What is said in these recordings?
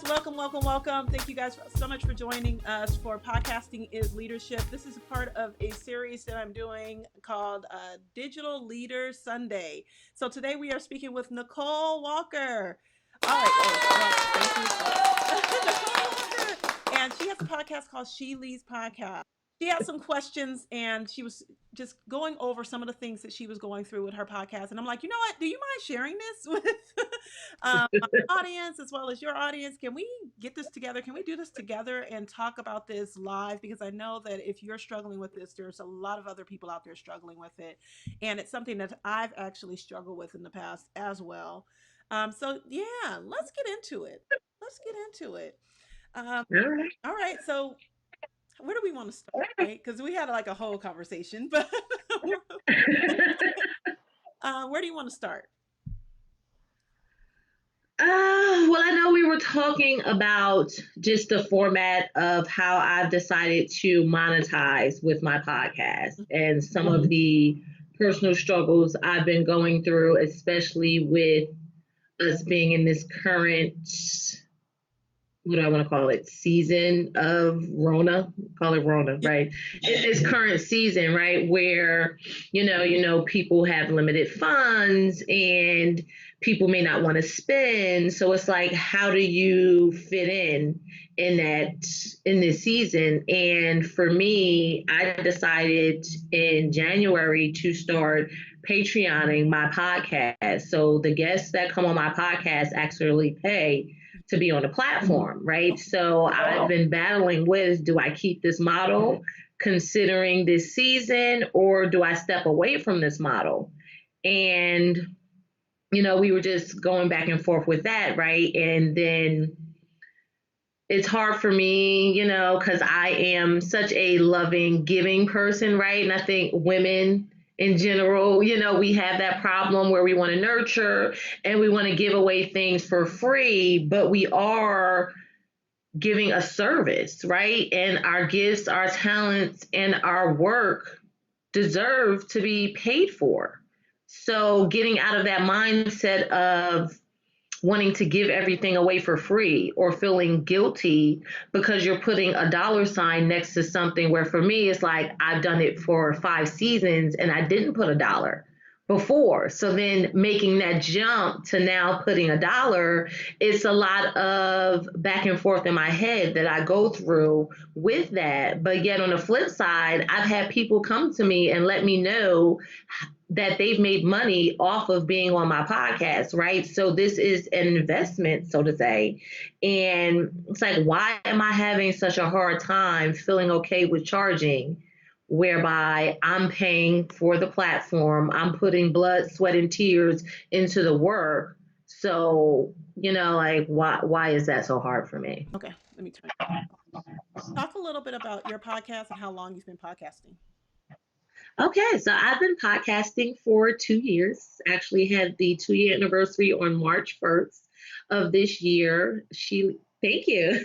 welcome, welcome, welcome. Thank you guys so much for joining us for Podcasting is Leadership. This is a part of a series that I'm doing called Digital Leader Sunday. So today we are speaking with Nicole Walker. All right. Nicole Walker. And she has a podcast called She Leads Podcast. She had some questions and she was just going over some of the things that she was going through with her podcast. And I'm like, you know what? Do you mind sharing this with my audience as well as your audience? Can we get this together? Can we do this together and talk about this live? Because I know that if you're struggling with this, there's a lot of other people out there struggling with it. And it's something that I've actually struggled with in the past as well. So yeah, let's get into it. Um, all right. So where do we want to start? Right? Because we had like a whole conversation, but where do you want to start? Well, I know we were talking about just the format of how I've decided to monetize with my podcast and some of the personal struggles I've been going through, especially with us being in this current, what do I want to call it, season of Rona, call it Rona, right? In this current season, right, where, people have limited funds and people may not want to spend. So it's like, how do you fit in this season? And for me, I decided in January to start Patreoning my podcast. So the guests that come on my podcast actually pay to be on the platform, right? So I've been battling with, do I keep this model considering this season, or do I step away from this model? And, we were just going back and forth with that, right? And then it's hard for me, because I am such a loving, giving person, right? And I think women in general, we have that problem where we want to nurture and we want to give away things for free, but we are giving a service, right? And our gifts, our talents, and our work deserve to be paid for. So getting out of that mindset of wanting to give everything away for free or feeling guilty because you're putting a dollar sign next to something, where for me, it's like, I've done it for 5 seasons and I didn't put a dollar before. So then making that jump to now putting a dollar, it's a lot of back and forth in my head that I go through with that. But yet on the flip side, I've had people come to me and let me know that they've made money off of being on my podcast, right? So this is an investment, so to say. And it's like, why am I having such a hard time feeling okay with charging, whereby I'm paying for the platform, I'm putting blood, sweat, and tears into the work? So, why is that so hard for me? Okay, let me turn. Talk a little bit about your podcast and how long you've been podcasting. Okay, so I've been podcasting for 2 years. Actually had the 2-year anniversary on March 1st of this year. Thank you.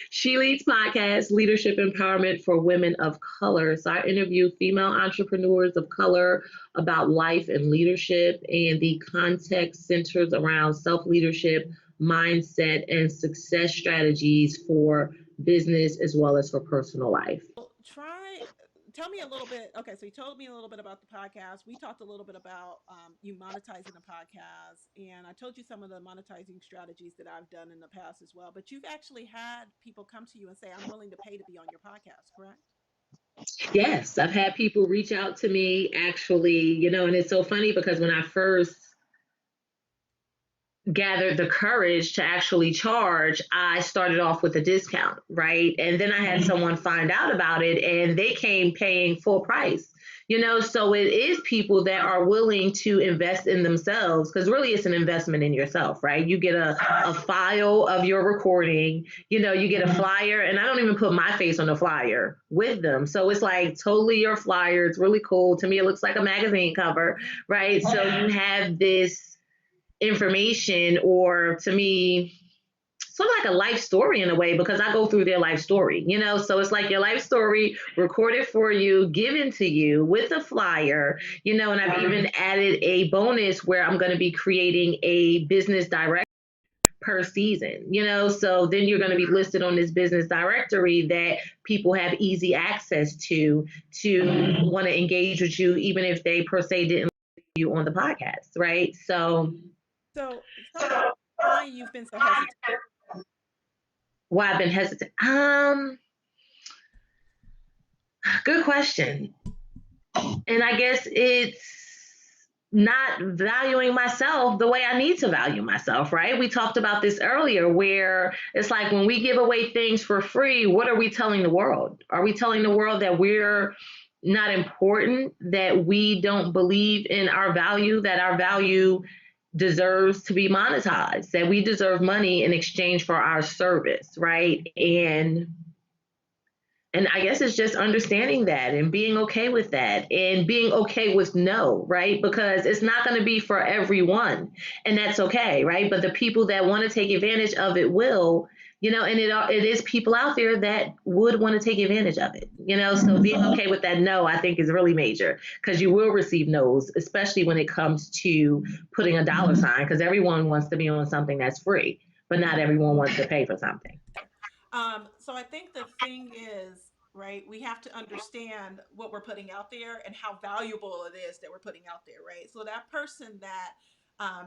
She Leads Podcast, Leadership Empowerment for Women of Color. So I interview female entrepreneurs of color about life and leadership, and the context centers around self-leadership, mindset, and success strategies for business as well as for personal life. Tell me a little bit. Okay, so you told me a little bit about the podcast. We talked a little bit about you monetizing a podcast, and I told you some of the monetizing strategies that I've done in the past as well. But you've actually had people come to you and say, I'm willing to pay to be on your podcast, correct? Yes, I've had people reach out to me actually, and it's so funny because when I first gathered the courage to actually charge, I started off with a discount, right? And then I had someone find out about it and they came paying full price. So it is people that are willing to invest in themselves, because really it's an investment in yourself, right? You get a file of your recording, you get a flyer, and I don't even put my face on the flyer with them. So it's like totally your flyer. It's really cool. To me, it looks like a magazine cover, right? So you have this information, or to me, sort of like a life story in a way, because I go through their life story, so it's like your life story recorded for you, given to you with a flyer, and I've even added a bonus where I'm going to be creating a business direct per season, so then you're going to be listed on this business directory that people have easy access to want to engage with you, even if they per se didn't you on the podcast, right? So tell me why you've been so hesitant. Why I've been hesitant. Good question. And I guess it's not valuing myself the way I need to value myself, right? We talked about this earlier, where it's like when we give away things for free, what are we telling the world? Are we telling the world that we're not important, that we don't believe in our value, that our value deserves to be monetized, that we deserve money in exchange for our service, right? And I guess it's just understanding that and being okay with that and being okay with no, right? Because it's not going to be for everyone, and that's okay, right? But the people that want to take advantage of it will, and it is people out there that would want to take advantage of it, so being okay with that no, I think is really major, because you will receive no's, especially when it comes to putting a dollar sign, because everyone wants to be on something that's free, but not everyone wants to pay for something. So I think the thing is, right, we have to understand what we're putting out there and how valuable it is that we're putting out there, right? So that person that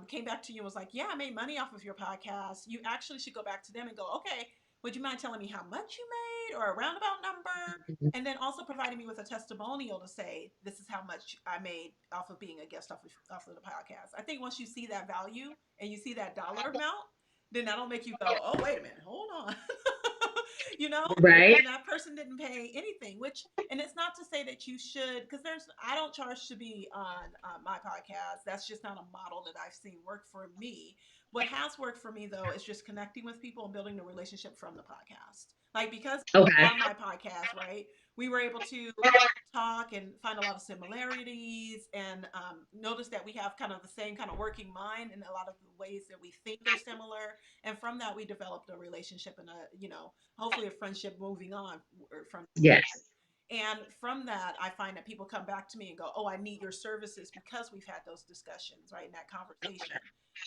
came back to you and was like, yeah, I made money off of your podcast, you actually should go back to them and go, okay, would you mind telling me how much you made or a roundabout number? And then also providing me with a testimonial to say, this is how much I made off of being a guest off of the podcast. I think once you see that value and you see that dollar amount, then that'll make you go, oh, wait a minute, hold on. you know, Right. and that person didn't pay anything, which, and it's not to say that you should, because I don't charge to be on my podcast. That's just not a model that I've seen work for me. What has worked for me though is just connecting with people and building the relationship from the podcast. Like, because Okay. on my podcast, right, we were able to talk and find a lot of similarities, and notice that we have kind of the same kind of working mind, and a lot of the ways that we think are similar. And from that, we developed a relationship and hopefully a friendship moving on from. Yes. And from that, I find that people come back to me and go, oh, I need your services, because we've had those discussions, right, in that conversation.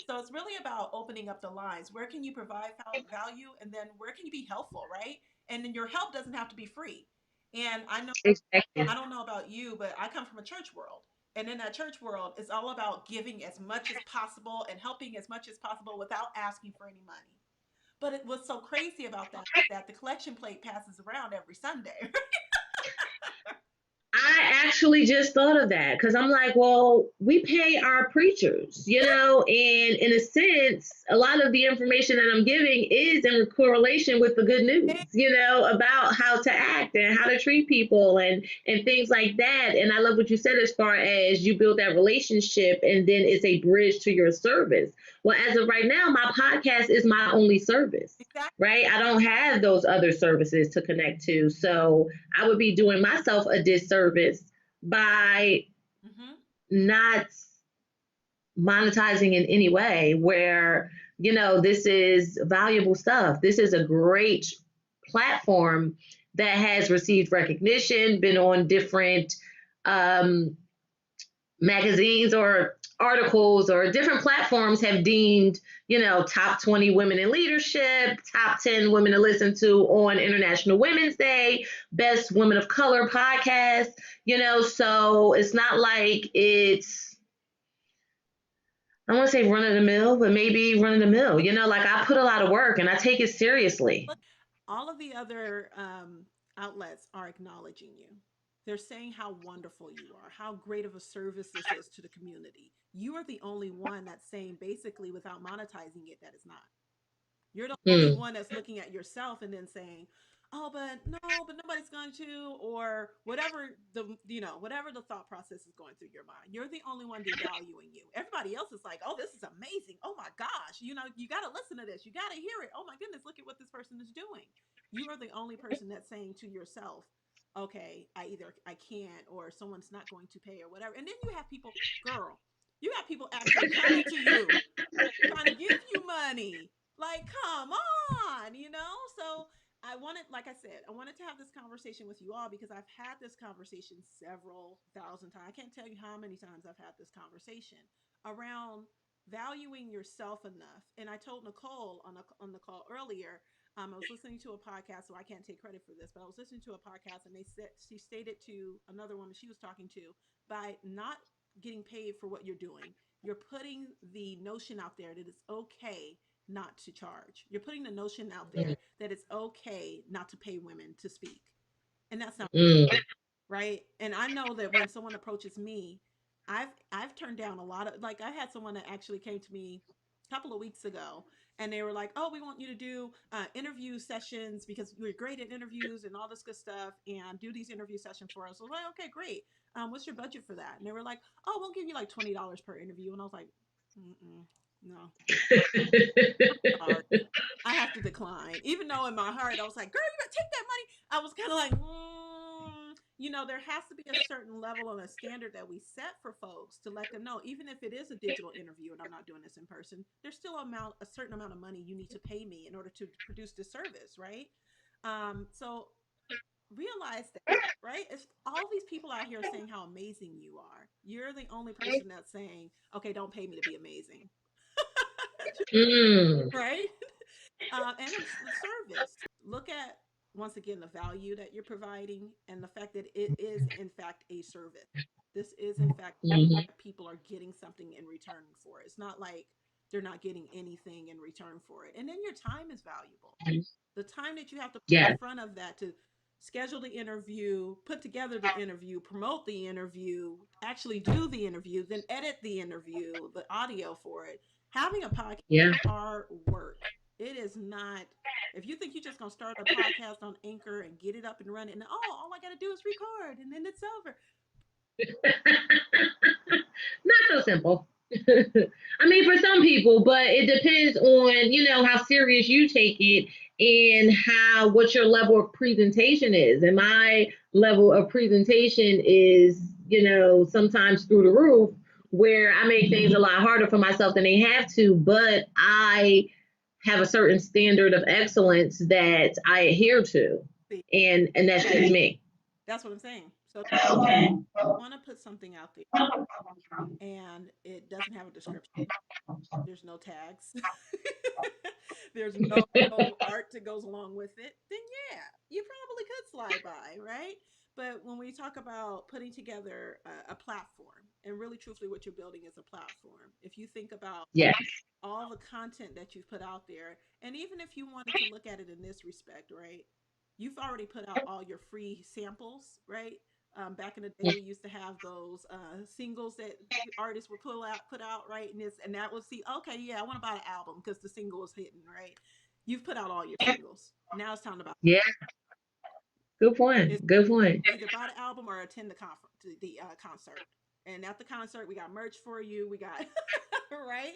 So it's really about opening up the lines. Where can you provide value? And then where can you be helpful, right? And then your help doesn't have to be free. And I know, Exactly. I don't know about you, but I come from a church world. And in that church world, it's all about giving as much as possible and helping as much as possible without asking for any money. But what's so crazy about that is that the collection plate passes around every Sunday. I actually just thought of that, because I'm like, well, we pay our preachers, and in a sense, a lot of the information that I'm giving is in correlation with the good news, about how to act and how to treat people and things like that. And I love what you said, as far as you build that relationship and then it's a bridge to your service. Well, as of right now, my podcast is my only service, Exactly. right? I don't have those other services to connect to. So I would be doing myself a disservice by Mm-hmm. not monetizing in any way, where, this is valuable stuff. This is a great platform that has received recognition, been on different um, magazines or articles, or different platforms have deemed, top 20 women in leadership, top 10 women to listen to on International Women's Day, best women of color podcast, so it's not like it's, I want to say run of the mill, but maybe run of the mill, like I put a lot of work and I take it seriously. All of the other outlets are acknowledging you. They're saying how wonderful you are, how great of a service this is to the community. You are the only one that's saying, basically, without monetizing it, that is not. You're the only Hmm. one that's looking at yourself and then saying, "Oh, but no, but nobody's going to," or whatever whatever the thought process is going through your mind. You're the only one devaluing you. Everybody else is like, "Oh, this is amazing. Oh my gosh, you got to listen to this. You got to hear it. Oh my goodness, look at what this person is doing." You are the only person that's saying to yourself, "Okay, I can't, or someone's not going to pay, or whatever." And then you have people, girl, you got people actually coming to you trying to give you money. Like, come on. So I wanted, like I said, I wanted to have this conversation with you all, because I've had this conversation several thousand times. I can't tell you how many times I've had this conversation around valuing yourself enough. And I told Nicole on the call earlier, I was listening to a podcast, so I can't take credit for this, but I was listening to a podcast, and she stated to another woman she was talking to, by not getting paid for what you're doing, you're putting the notion out there that it's okay not to charge. You're putting the notion out there that it's okay not to pay women to speak, and that's not Mm. right. And I know that when someone approaches me, I've turned down a lot of, like, I had someone that actually came to me a couple of weeks ago, and they were like, "Oh, we want you to do interview sessions because you're great at interviews and all this good stuff, and do these interview sessions for us." I was like, "Okay, great. What's your budget for that?" And they were like, "Oh, we'll give you like $20 per interview." And I was like, mm-mm, "No, sorry, I have to decline." Even though in my heart I was like, "Girl, you better take that money." I was kind of like, there has to be a certain level and a standard that we set for folks to let them know, even if it is a digital interview and I'm not doing this in person, there's still a certain amount of money you need to pay me in order to produce the service, right? So realize that, right? It's all these people out here saying how amazing you are. You're the only person that's saying, okay, don't pay me to be amazing. Mm. Right? And it's the service. Look at, once again, the value that you're providing and the fact that it is in fact a service. This is in fact, Mhm. people are getting something in return for it. It's not like they're not getting anything in return for it. And then your time is valuable. The time that you have to put in Yes. front of that to schedule the interview, put together the interview, promote the interview, actually do the interview, then edit the interview, the audio for it. Having a podcast Yeah. is hard work. It is not. If you think you're just gonna start a podcast on Anchor and get it up and running, and all I gotta do is record and then it's over. Not so simple. I mean, for some people, but it depends on, how serious you take it and what your level of presentation is. And my level of presentation is, sometimes through the roof, where I make things a lot harder for myself than they have to, but I have a certain standard of excellence that I adhere to. See, And that's just me. that's what I'm saying. So I want to put something out there, and it doesn't have a description. There's no tags. There's no art that goes along with it, then yeah, you probably could slide by, right? But when we talk about putting together a platform, and really truthfully what you're building is a platform, if you think about Yes. all the content that you've put out there, and even if you wanted to look at it in this respect, right? You've already put out all your free samples, right? Back in the day, we used to have those singles that artists would put out, right? And that would see, okay, yeah, I want to buy an album because the single was hitting, right? You've put out all your singles. Now it's time to buy. Yeah. Good It's point. Good point. either buy the album or attend the conference, the concert. And at the concert, we got merch for you. We got right.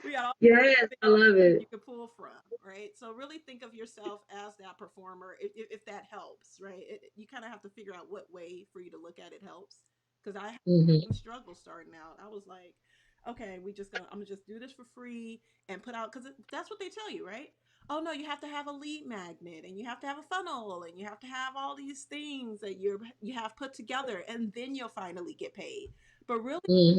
We got all Yes, I love it. you could pull from, right? So really think of yourself as that performer, if that helps, right? You kind of have to figure out what way for you to look at it helps. Because I had Hmm. some struggle starting out. I was like, okay, I'm gonna just do this for free and put out, because that's what they tell you, right? Oh no, you have to have a lead magnet, and you have to have a funnel, and you have to have all these things that you have put together, and then you'll finally get paid. But really, Hmm.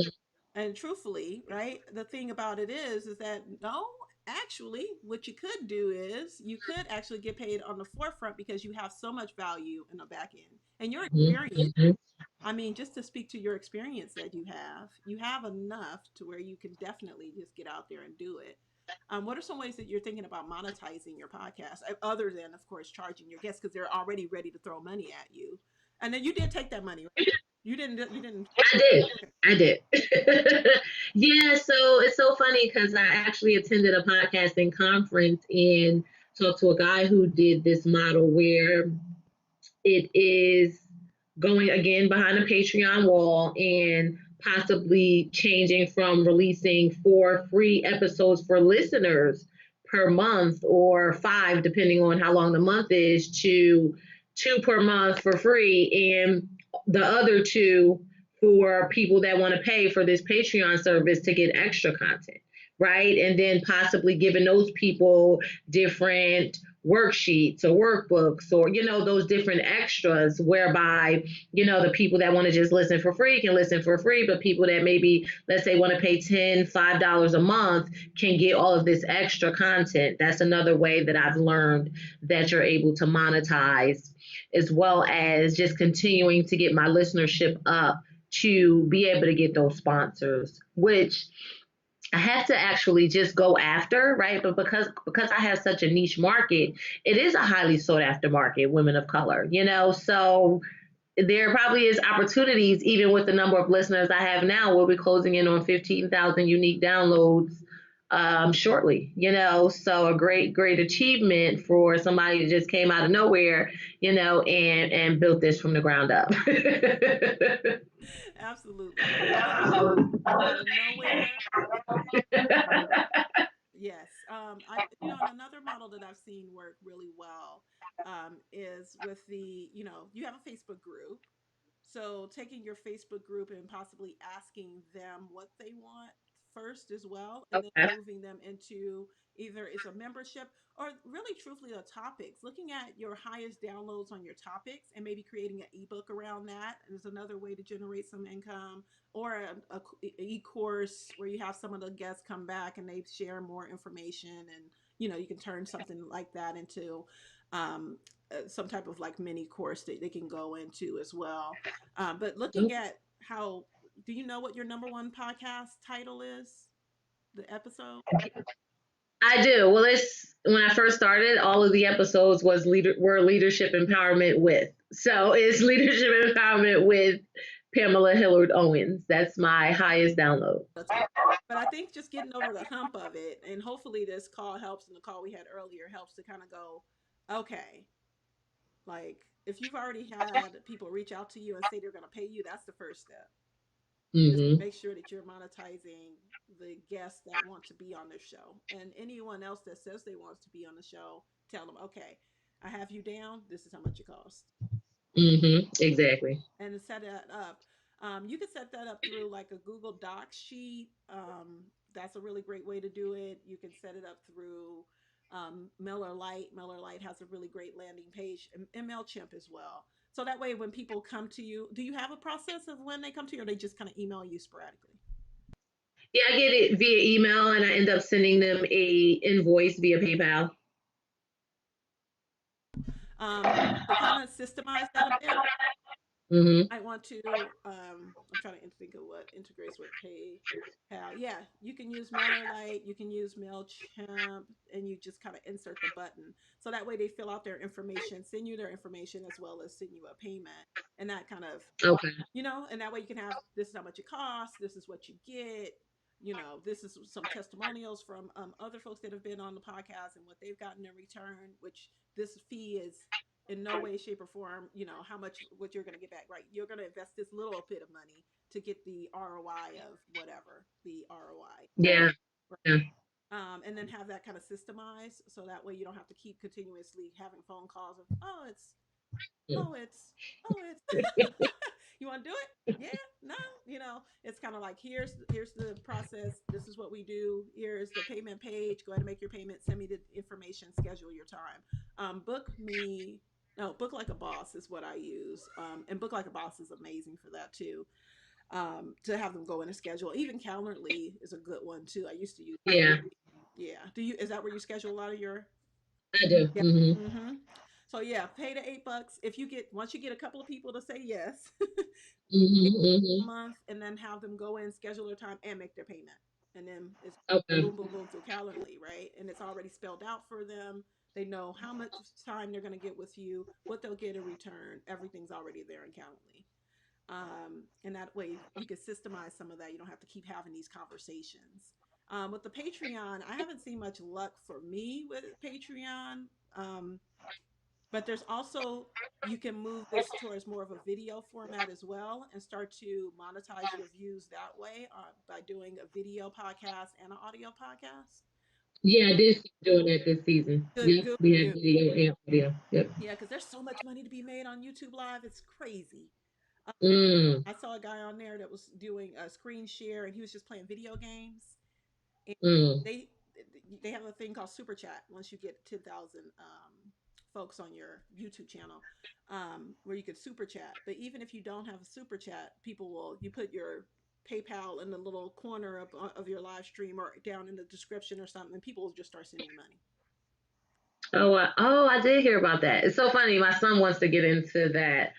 and truthfully, right, the thing about it is that no, actually, what you could do is you could actually get paid on the forefront because you have so much value in the back end and your experience. Hmm. I mean, just to speak to your experience that you have enough to where you can definitely just get out there and do it. What are some ways that you're thinking about monetizing your podcast, other than, of course, charging your guests because they're already ready to throw money at you? And then you did take that money, right? You didn't. You didn't. I did. Okay. I did. Yeah, so it's so funny because I actually attended a podcasting conference and talked to a guy who did this model where it is going again behind a Patreon wall and possibly changing from releasing 4 free episodes for listeners per month or 5, depending on how long the month is, to 2 per month for free and the other 2 for people that want to pay for this Patreon service to get extra content, right? And then possibly giving those people different worksheets or workbooks or, those different extras whereby, the people that want to just listen for free can listen for free, but people that maybe, let's say, want to pay $5 a month can get all of this extra content. That's another way that I've learned that you're able to monetize, as well as just continuing to get my listenership up to be able to get those sponsors, which I have to actually just go after, right? But because I have such a niche market, it is a highly sought after market, women of color, So there probably is opportunities, even with the number of listeners I have now. We'll be closing in on 15,000 unique downloads shortly, So a great achievement for somebody that just came out of nowhere, and built this from the ground up. Absolutely. Out of nowhere. Yes. And another model that I've seen work really well is with you have a Facebook group. So taking your Facebook group and possibly asking them what they want first as well, and then Okay. moving them into either it's a membership or really truthfully the topics. Looking at your highest downloads on your topics and maybe creating an ebook around that is another way to generate some income, or a e-course where you have some of the guests come back and they share more information, and you can turn something like that into um, some type of like mini course that they can go into as well. But looking at how, do you know what your number one podcast title is? The episode? I do. Well, it's when I first started, all of the episodes were leadership empowerment with. So it's leadership empowerment with Pamela Hillard Owens. That's my highest download. That's good. But I think just getting over the hump of it, and hopefully this call helps, and the call we had earlier helps to kind of go, okay, like if you've already had people reach out to you and say they're going to pay you, that's the first step. Just Hmm. make sure that you're monetizing the guests that want to be on the show, and anyone else that says they want to be on the show, tell them, okay, I have you down. This is how much it costs, Hmm. Exactly. and to set that up. You can set that up through like a Google Docs sheet. That's a really great way to do it. You can set it up through Miller Lite. Miller Lite has a really great landing page, and MailChimp as well. So that way, when people come to you, do you have a process of when they come to you, or they just kind of email you sporadically? Yeah, I get it via email, and I end up sending them a invoice via PayPal. To kind of systemize that a bit, Hmm. I want to. I'm trying to think of what integrates with PayPal. Yeah, you can use MailerLite, you can use Mailchimp, and you just kind of insert the button. So that way they fill out their information, send you their information, as well as send you a payment, and that kind of, Okay. and that way you can have, this is how much it costs, this is what you get. This is some testimonials from other folks that have been on the podcast and what they've gotten in return, which this fee is in no way, shape, or form, how much, what you're going to get back, right? You're going to invest this little bit of money to get the ROI of whatever the ROI. Yeah. Yeah. And then have that kind of systemized so that way you don't have to keep continuously having phone calls of, oh, it's, oh, it's, you want to do it? Yeah, no, it's kind of like, here's the process. This is what we do. Here's the payment page. Go ahead and make your payment. Send me the information. Schedule your time. Book me. No, Book Like a Boss is what I use. And Book Like a Boss is amazing for that too. To have them go in a schedule. Even Calendly is a good one too. I used to use. Yeah. Yeah. Is that where you schedule a lot of your? I do. Yeah. Hmm. Mm-hmm. So yeah, pay the $8. If you get once you get a couple of people to say yes, Hmm. a Hmm. month, and then have them go in, schedule their time, and make their payment. And then it's Okay. boom, boom, boom through Calendly, right? And it's already spelled out for them. They know how much time they're going to get with you, what they'll get in return. Everything's already there in Calendly. And that way you can systemize some of that. You don't have to keep having these conversations. With the Patreon, I haven't seen much luck for me with Patreon. Um, but there's also, you can move this towards more of a video format as well and start to monetize your views that way by doing a video podcast and an audio podcast. Yeah, I did see doing that this season. Good, Yep. good. We had video and video. Yep. Yeah, because there's so much money to be made on YouTube Live. It's crazy. Uh, Mm. I saw a guy on there that was doing a screen share, and he was just playing video games. And Mm. they they have a thing called super chat once you get 10,000 folks on your YouTube channel, where you could super chat. But even if you don't have a super chat, people will, you put your PayPal in the little corner of your live stream or down in the description or something, and people will just start sending you money. Oh, I did hear about that. It's so funny. My son wants to get into that.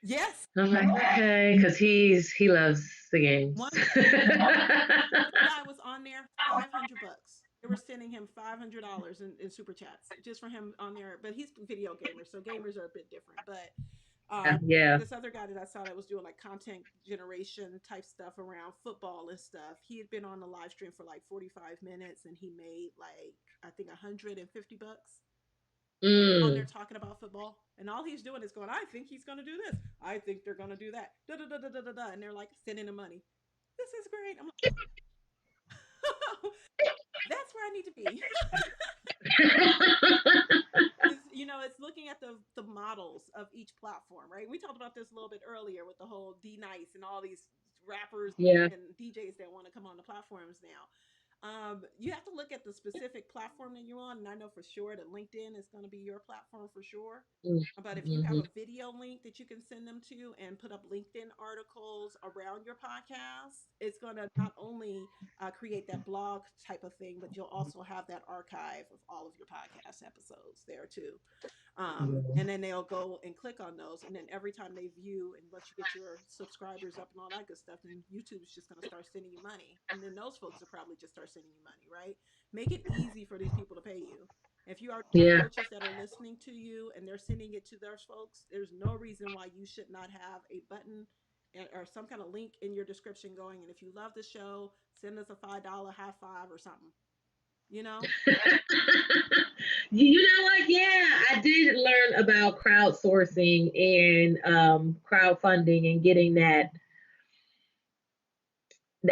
Yes. I'm like, okay, because he loves the games. One guy was on there, $500. They were sending him $500 in super chats just for him on there. But he's a video gamer, so gamers are a bit different. But Yeah. this other guy that I saw that was doing like content generation type stuff around football and stuff, he had been on the live stream for like 45 minutes and he made like, I think, $150 on there Mm. talking about football. And all he's doing is going, I think he's going to do this. I think they're going to do that. Da, da, da, da, da, da. And they're like sending him money. This is great. I'm like, that's where I need to be. It's looking at the models of each platform, right? We talked about this a little bit earlier with the whole D Nice and all these rappers Yeah. and DJs that want to come on the platforms now. You have to look at the specific platform that you're on, and I know for sure that LinkedIn is going to be your platform for sure. But if you have Mm-hmm. a video link that you can send them to and put up LinkedIn articles around your podcast, it's going to not only create that blog type of thing, but you'll also have that archive of all of your podcast episodes there too. Yeah. And then they'll go and click on those, and then every time they view, and once you get your subscribers up and all that good stuff, then YouTube's just going to start sending you money, and then those folks will probably just start sending you money, right? Make it easy for these people to pay you. If you already have Yeah. coaches that are listening to you and they're sending it to those folks, there's no reason why you should not have a button or some kind of link in your description going, and if you love the show, send us a $5 high five or something, you know? You know what? Yeah, I did learn about crowdsourcing and crowdfunding and getting that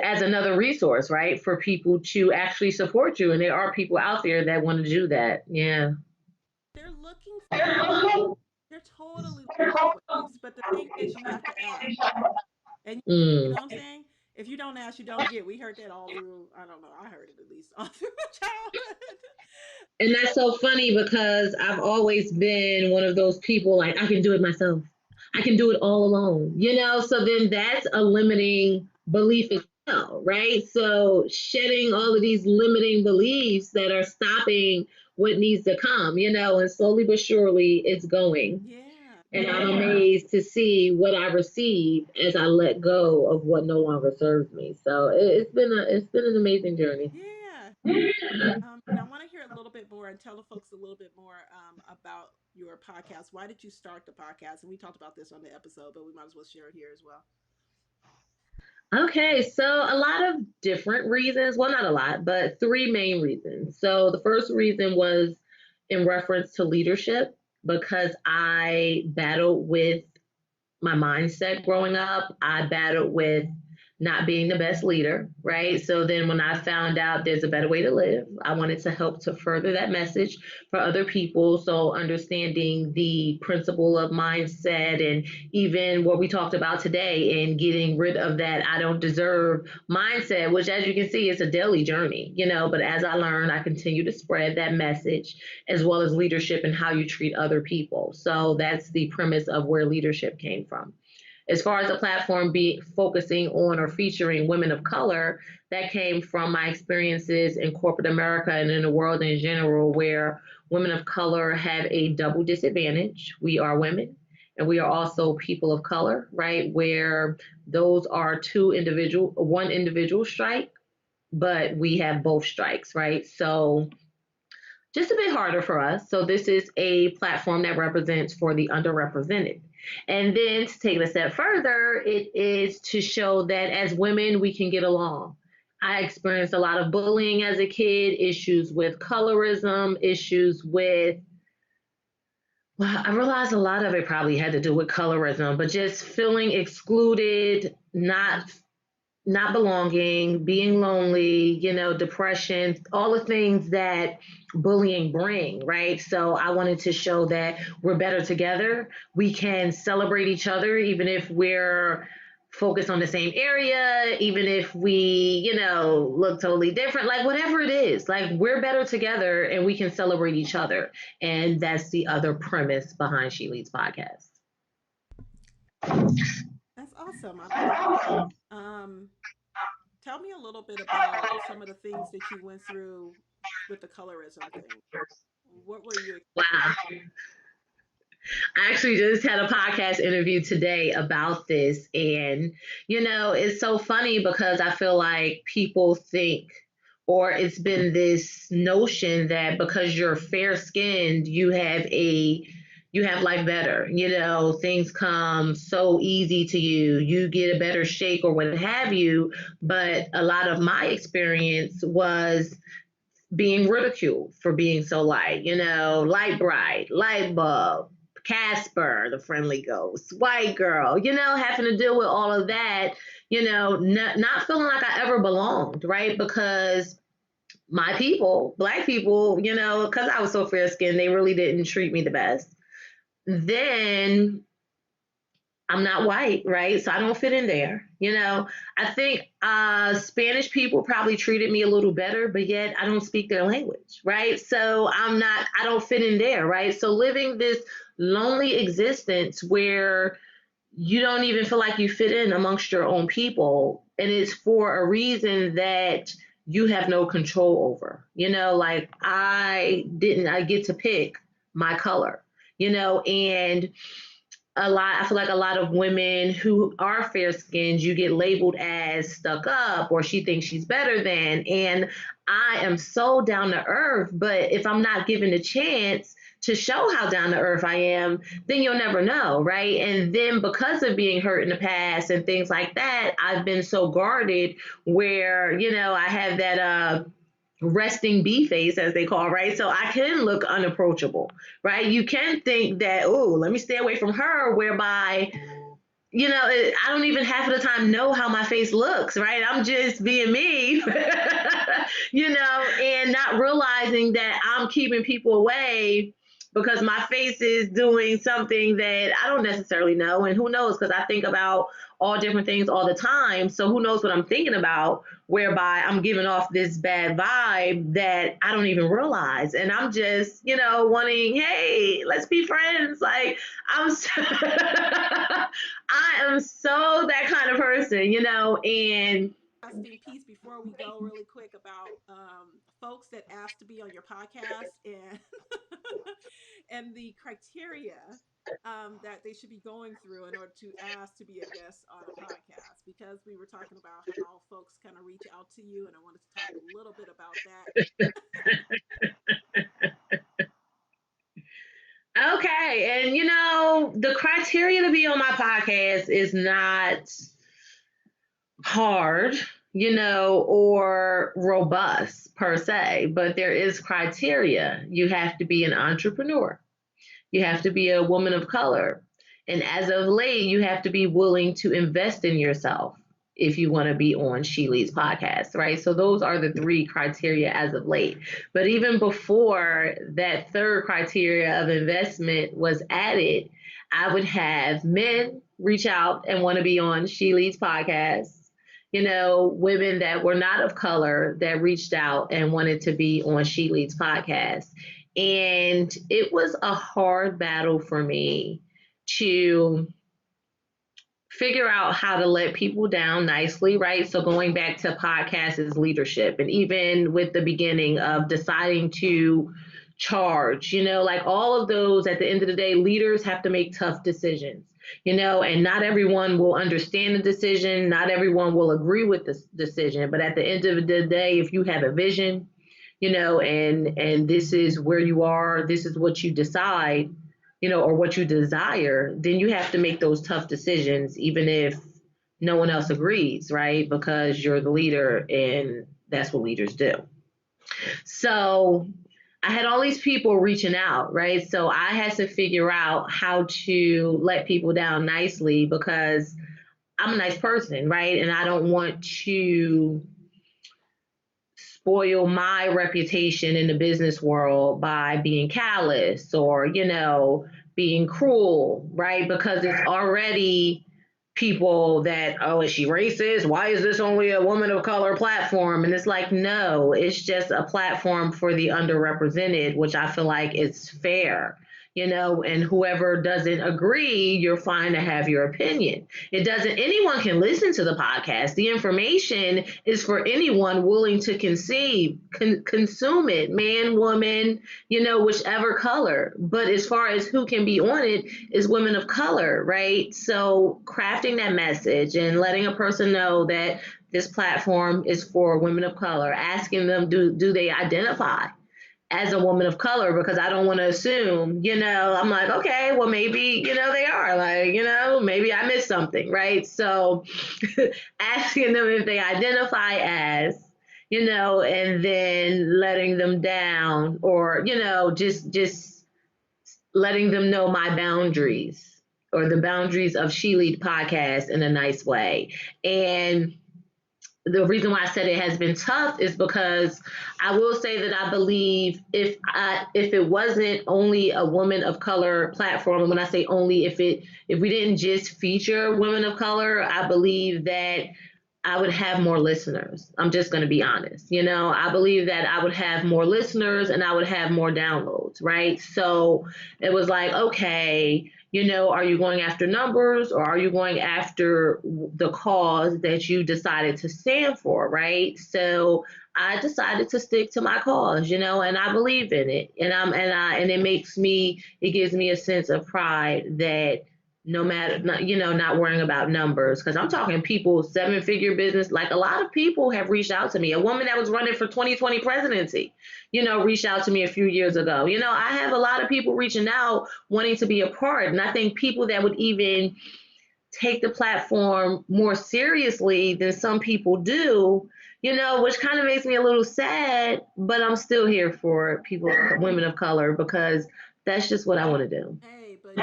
as another resource, right? For people to actually support you. And there are people out there that want to do that. Yeah. They're looking for They're totally ways. But the thing is, you have to ask. And you Mm. know what I'm saying? If you don't ask, you don't get. We heard that all through, I don't know, I heard it at least all through childhood. And that's so funny because I've always been one of those people like, I can do it myself. I can do it all alone, So then that's a limiting belief as well, right? So shedding all of these limiting beliefs that are stopping what needs to come, and slowly but surely it's going. Yeah. And I'm amazed to see what I receive as I let go of what no longer serves me. So it's been an amazing journey. Yeah. And I want to hear a little bit more and tell the folks a little bit more about your podcast. Why did you start the podcast? And we talked about this on the episode, but we might as well share it here as well. Okay, so a lot of different reasons. Well, not a lot, but three main reasons. So the first reason was in reference to leadership because I battled with my mindset growing up. I battled with not being the best leader, right? So then when I found out there's a better way to live, I wanted to help to further that message for other people. So understanding the principle of mindset and even what we talked about today and getting rid of that I don't deserve mindset, which as you can see, it's a daily journey, but as I learn, I continue to spread that message as well as leadership and how you treat other people. So that's the premise of where leadership came from. As far as the platform be focusing on or featuring women of color, that came from my experiences in corporate America and in the world in general, where women of color have a double disadvantage. We are women and we are also people of color, right? Where those are one individual strike, but we have both strikes, right? So just a bit harder for us. So this is a platform that represents for the underrepresented. And then to take it a step further, it is to show that as women, we can get along. I experienced a lot of bullying as a kid, issues with colorism, issues with, well, I realized a lot of it probably had to do with colorism, but just feeling excluded, not belonging, being lonely, depression, all the things that bullying bring, right? So I wanted to show that we're better together. We can celebrate each other, even if we're focus on the same area, even if we, look totally different, like whatever it is, like we're better together and we can celebrate each other. And that's the other premise behind She Leads podcast. That's awesome. I like it. Tell me a little bit about some of the things that you went through with the colorism thing. What were you? Wow. I actually just had a podcast interview today about this. And, it's so funny because I feel like people think, or it's been this notion that because you're fair skinned, you have life better. Things come so easy to you. You get a better shake or what have you. But a lot of my experience was being ridiculed for being so light, light bright, light bulb, Casper, the friendly ghost, white girl, having to deal with all of that, not feeling like I ever belonged, right? Because my people, Black people, because I was so fair skinned, they really didn't treat me the best. Then I'm not white, right? So I don't fit in there. I think Spanish people probably treated me a little better, but yet I don't speak their language, right? So I don't fit in there, right? So living this lonely existence where you don't even feel like you fit in amongst your own people, and it's for a reason that you have no control over. Like I get to pick my color, and I feel like a lot of women who are fair skinned, you get labeled as stuck up or she thinks she's better than. And I am so down to earth, but if I'm not given a chance to show how down to earth I am, then you'll never know, right? And then because of being hurt in the past and things like that, I've been so guarded where, I have that resting bee face, as they call, right? So I can look unapproachable, right? You can think that, oh, let me stay away from her, whereby, I don't even half of the time know how my face looks, right? I'm just being me, and not realizing that I'm keeping people away because my face is doing something that I don't necessarily know. And who knows? Because I think about all different things all the time. So who knows what I'm thinking about, whereby I'm giving off this bad vibe that I don't even realize. And I'm just, wanting, hey, let's be friends. Like I am so that kind of person, and Interesting piece before we go really quick about folks that ask to be on your podcast and and the criteria that they should be going through in order to ask to be a guest on a podcast, because we were talking about how folks kind of reach out to you, and I wanted to talk a little bit about that. okay. And the criteria to be on my podcast is not hard, or robust per se, but there is criteria. You have to be an entrepreneur. You have to be a woman of color. And as of late, you have to be willing to invest in yourself if you want to be on She Leads podcast, right? So those are the three criteria as of late. But even before that third criteria of investment was added, I would have men reach out and want to be on She Leads podcast. Women that were not of color that reached out and wanted to be on She Leads podcast. And it was a hard battle for me to figure out how to let people down nicely, right? So going back to podcasts is leadership. And even with the beginning of deciding to charge, like all of those, at the end of the day, leaders have to make tough decisions, and not everyone will understand the decision. Not everyone will agree with the decision. But at the end of the day, if you have a vision, and this is where you are, this is what you decide, or what you desire, then you have to make those tough decisions, even if no one else agrees, right? Because you're the leader and that's what leaders do. So I had all these people reaching out, right? So I had to figure out how to let people down nicely because I'm a nice person, right? And I don't want to spoil my reputation in the business world by being callous or, being cruel, right? Because it's already people that, oh, is she racist? Why is this only a woman of color platform? And it's like, no, it's just a platform for the underrepresented, which I feel like is fair. And whoever doesn't agree, you're fine to have your opinion. It doesn't, anyone can listen to the podcast. The information is for anyone willing to consume it, man, woman, whichever color. But as far as who can be on it, is women of color, right? So crafting that message and letting a person know that this platform is for women of color, asking them, do they identify as a woman of color? Because I don't want to assume, I'm like, okay, well, maybe, they are, like, maybe I missed something, right? So asking them if they identify as, and then letting them down, or, just letting them know my boundaries, or the boundaries of She Lead podcast, in a nice way. And the reason why I said it has been tough is because I will say that I believe if it wasn't only a woman of color platform, and when I say only, if we didn't just feature women of color, I believe that I would have more listeners. I'm just going to be honest. I believe that I would have more listeners and I would have more downloads, right? So it was like, okay, are you going after numbers, or are you going after the cause that you decided to stand for, right? So I decided to stick to my cause, and I believe in it. And it gives me a sense of pride that no matter, not worrying about numbers, because I'm talking people, 7-figure business. Like, a lot of people have reached out to me. A woman that was running for 2020 presidency, reached out to me a few years ago. I have a lot of people reaching out wanting to be a part. And I think people that would even take the platform more seriously than some people do, which kind of makes me a little sad, but I'm still here for people, women of color, because that's just what I want to do. Hey, but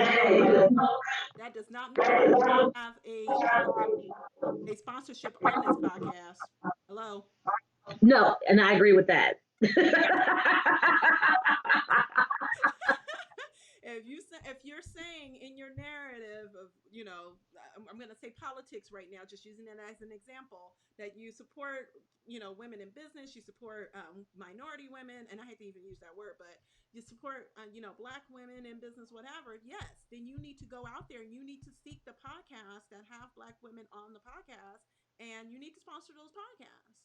that does not mean you have a sponsorship on this podcast. Hello. No, and I agree with that. If you're saying in your narrative of, I'm going to say politics right now, just using it as an example, that you support, women in business, you support minority women, and I hate to even use that word, but you support, black women in business, whatever. Yes, then you need to go out there and you need to seek the podcasts that have black women on the podcast, and you need to sponsor those podcasts.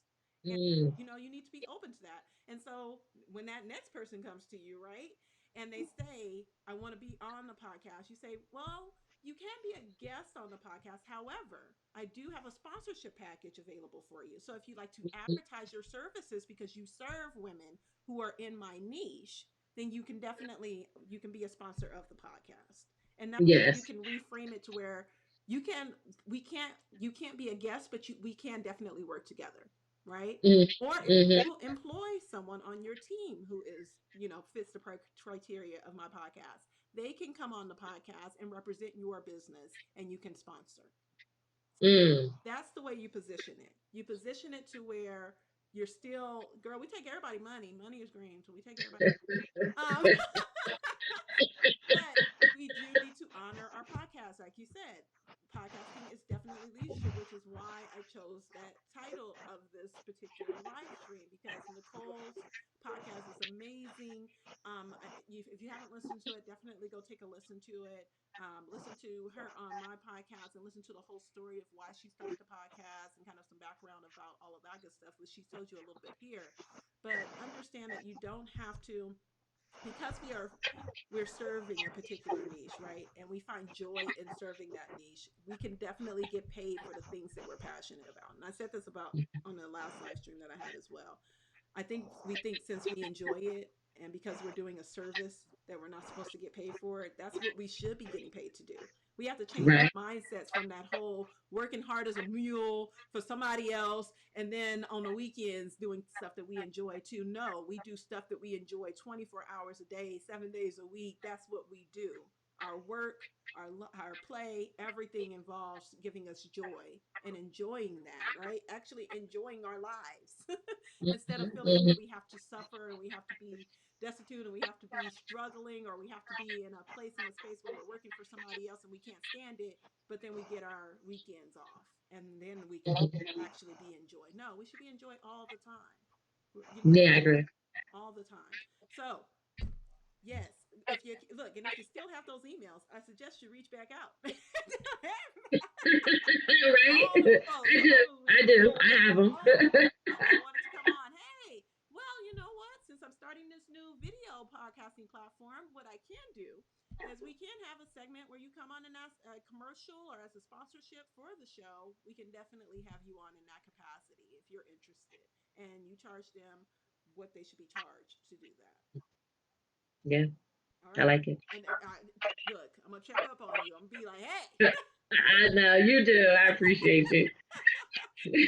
And Mm, you need to be open to that. And so when that next person comes to you, right, and they say, I want to be on the podcast, you say, well, you can be a guest on the podcast. However, I do have a sponsorship package available for you. So if you like to advertise your services because you serve women who are in my niche, then you can be a sponsor of the podcast. And now you yes. can reframe it to where you can you can't be a guest, but we can definitely work together, right? Mm, Or if mhm. you employ someone on your team who is, fits the criteria of my podcast, they can come on the podcast and represent your business and you can sponsor. Mm. That's the way you position it. You position it to where you're still, girl, we take everybody money. Money is green, so we take everybody. Um, but we do need to honor our podcast, like you said. Podcasting is definitely leadership, which is why I chose that title of this particular live stream, because Nicole's podcast is amazing. If you haven't listened to it, definitely go take a listen to it. Listen to her on my podcast and listen to the whole story of why she started the podcast and kind of some background about all of that good stuff, which she told you a little bit here. But understand that you don't have to, because we're serving a particular niche, right? And we find joy in serving that niche. We can definitely get paid for the things that we're passionate about. And I said this about on the last live stream that I had as well. I think we think since we enjoy it and because we're doing a service that we're not supposed to get paid for it, that's what we should be getting paid to do. We have to change Right. mindsets from that whole working hard as a mule for somebody else and then on the weekends doing stuff that we enjoy too. No, we do stuff that we enjoy 24 hours a day, 7 days a week. That's what we do. Our work, our play, everything involves giving us joy and enjoying that, right? Actually enjoying our lives instead of Mhm, feeling mhm. we have to suffer and we have to be destitute and we have to be struggling, or we have to be in a place in a space where we're working for somebody else and we can't stand it, but then we get our weekends off and then we can actually be enjoyed. No, we should be enjoyed all the time. You know, Yeah, I agree. all the time. So yes, if you look, and if you still have those emails, I suggest you reach back out. Right? All the folks, I do. I do. I have them. all the folks that wanted to come on. Hey, well, you know what? Since I'm starting this new video podcasting platform, what I can do is we can have a segment where you come on and ask a commercial or as a sponsorship for the show. We can definitely have you on in that capacity if you're interested, and you charge them what they should be charged to do that. Yeah, All I right. like it. And look, I'm gonna check up on you. I'm gonna be like, hey, I know you do. I appreciate you. I do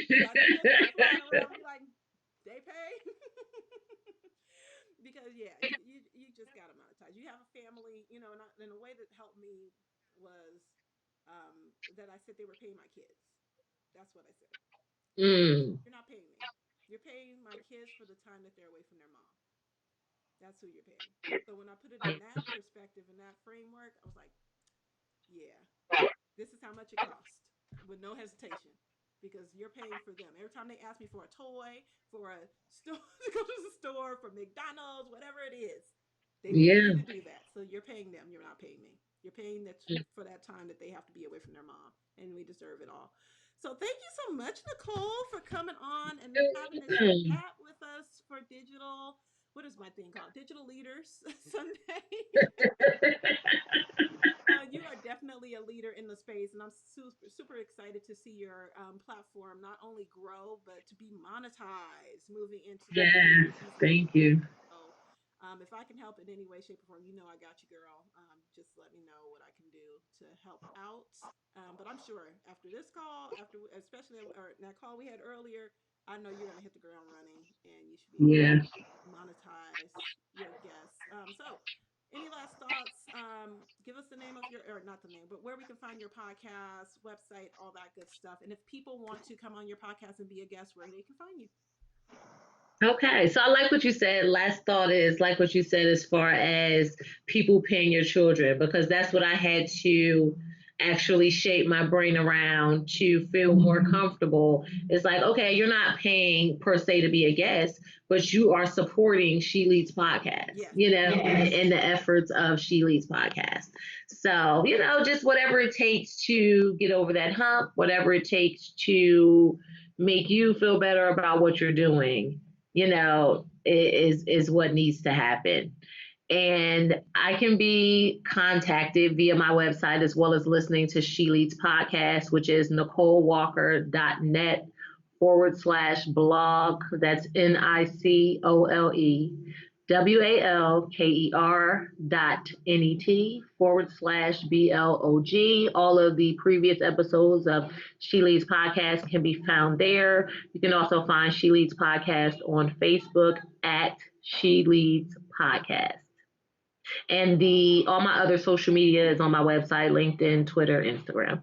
get that flying around. Be like, they pay. Because yeah, you just gotta monetize. You have a family, you know, and a way that helped me was that I said they were paying my kids. That's what I said. Mm, You're not paying me. You're paying my kids for the time that they're away from their mom. That's who you're paying. So when I put it in that perspective, in that framework, I was like, yeah, this is how much it costs with no hesitation, because you're paying for them every time they ask me for a toy, for a store to go to the store, for McDonald's, whatever it is. They want me yeah. to do that, so you're paying them. You're not paying me. You're paying that for that time that they have to be away from their mom, and we deserve it all. So thank you so much, Nicole, for coming on and having this Mm. chat with us for digital. What is my thing called? Digital Leaders Sunday. You are definitely a leader in the space, and I'm super excited to see your platform not only grow but to be monetized, moving into the Yes, easy. thank you. So, if I can help in any way, shape, or form, you know I got you, girl. Just let me know what I can do to help out. But I'm sure after this call, after especially or that call we had earlier, I know you're gonna hit the ground running, and you should be able Yeah. to monetize your guests. So any last thoughts? Give us the name of your, or not the name, but where we can find your podcast, website, all that good stuff. And if people want to come on your podcast and be a guest, where they can find you. Okay, so I like what you said. Last thought is like what you said as far as people paying your children, because that's what I had to actually shape my brain around to feel more comfortable. It's like, okay, you're not paying per se to be a guest, but you are supporting She Leads Podcast, Yes. in the efforts of She Leads Podcast. So, just whatever it takes to get over that hump, whatever it takes to make you feel better about what you're doing, is what needs to happen. And I can be contacted via my website as well as listening to She Leads podcast, which is NicoleWalker.net/blog. That's NicoleWalker.net/blog. All of the previous episodes of She Leads podcast can be found there. You can also find She Leads podcast on Facebook at She Leads Podcast. And the all my other social media is on my website, LinkedIn, Twitter, Instagram.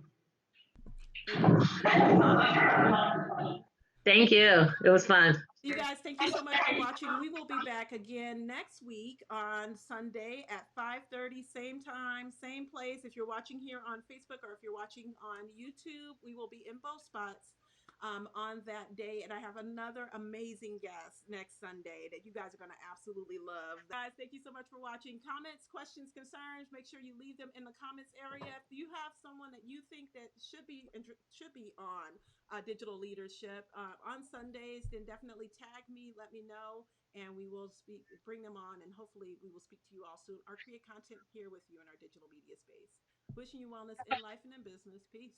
Thank you so much for coming on. Thank you. It was fun. You guys, thank you so much for watching. We will be back again next week on Sunday at 5:30, same time, same place. If you're watching here on Facebook or if you're watching on YouTube, we will be in both spots on that day. And I have another amazing guest next Sunday that you guys are going to absolutely love. Guys, thank you so much for watching. Comments, questions, concerns, make sure you leave them in the comments area. If you have someone that you think that should be on digital leadership on Sundays, then definitely tag me, let me know, and we will bring them on, and hopefully we will speak to you all soon or create content here with you in our digital media space. Wishing you wellness in life and in business. Peace.